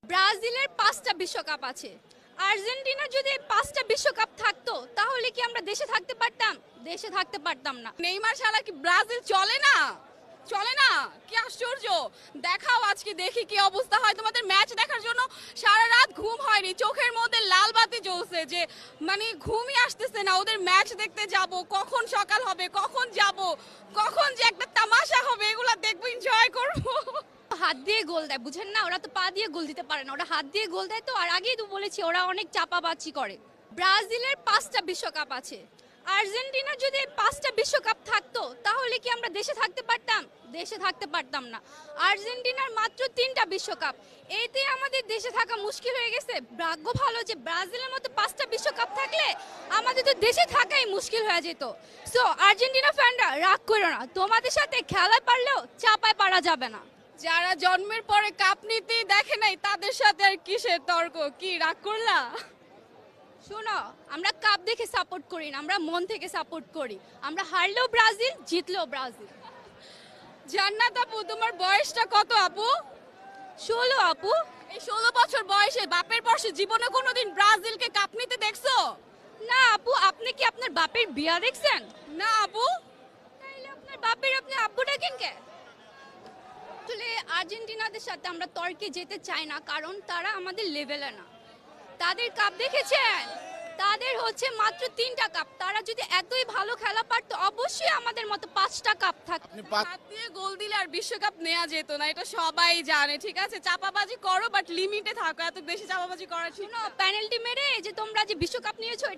ব্রাজিলের 5টা বিশ্বকাপ আছে। আর্জেন্টিনা যদি 5টা বিশ্বকাপ থাকতো তাহলে কি আমরা দেশে থাকতে পারতাম? দেশে থাকতে পারতাম না। নেইমার ছাড়া কি ব্রাজিল চলে না? চলে না? কি আশ্চর্য! দেখাও আজকে দেখি কি অবস্থা হয়। তোমাদের ম্যাচ দেখার জন্য সারা রাত ঘুম হয়নি, চোখের মধ্যে লাল বাতি জ্বলছে যে মানে ঘুমই আসতেছে না। ওদের ম্যাচ দেখতে যাব, কখন সকাল হবে, কখন যাব, কখন যে একটা তামাশা হবে, এগুলা দেখবো, এনজয় করবো। হাত দিয়ে গোল দেয়, বুঝেন না? ওরা তো পা দিয়ে গোল দিতে পারে না, ওরা হাত দিয়ে গোল দেয়। তো আর আগেই তো বলেছি ওরা অনেক চাপাবাজি করে। ব্রাজিলের 5টা বিশ্বকাপ আছে। আর্জেন্টিনা যদি 5টা বিশ্বকাপ থাকতো তাহলে কি আমরা দেশে থাকতে পারতাম? দেশে থাকতে পারতাম না। আর্জেন্টিনার মাত্র 3টা বিশ্বকাপ, এইতে আমাদের দেশে থাকা মুশকিল হয়ে গেছে। ভাগ্য ভালো যে ব্রাজিলের মতো 5টা বিশ্বকাপ থাকলে আমাদের তো দেশে থাকাই মুশকিল হয়ে যেত। সো আর্জেন্টিনা ফ্যানরা রাগ করো না, তোমাদের সাথে খেলায় পারলেও চাপায় পারা যাবে না। যারা জন্মের পরে কাপ নিতেই দেখে নাই তাদের সাথে আর কিসের তর্ক? কি রাগ করলা? শোনো, আমরা কাপ দেখে সাপোর্ট করি না, আমরা মন থেকে সাপোর্ট করি। আমরা হারলেও ব্রাজিল, জিতলেও ব্রাজিল। জান্নাত আপু, তোমার বয়সটা কত আপু? 16 আপু। এই 16 বছর বয়সে বাপের বর্ষে জীবনে কোনোদিন ব্রাজিলকে কাপ নিতে দেখছো? না আপু, আপনি কি আপনার বাপের বিয়া দেখছেন? না আপু। তাইলে আপনার বাপের আপনি আব্বু ডাকেন কে? আসলে আর্জেন্টিনাদের সাথে আমরা তর্কে যেতে চাই না, কারণ তারা আমাদের লেভেলে না। তাদের কাপ দেখেছেন? তাদের হচ্ছে মাত্র 3টা কাপ। তারা যদি এতই ভালো খেলা পারতো অবশ্যই আমাদের মতো 5টা কাপ থাকতো। হাত দিয়ে গোল দিলে আর বিশ্বকাপ নেওয়া যেত না, এটা সবাই জানে। ঠিক আছে, চাপাবাজি করো বাট লিমিটে থাকো, এত বেশি চাপাবাজি করা ঠিক না। পেনাল্টি মেরে যে তোমরা যে বিশ্বকাপ নিয়েছো এটা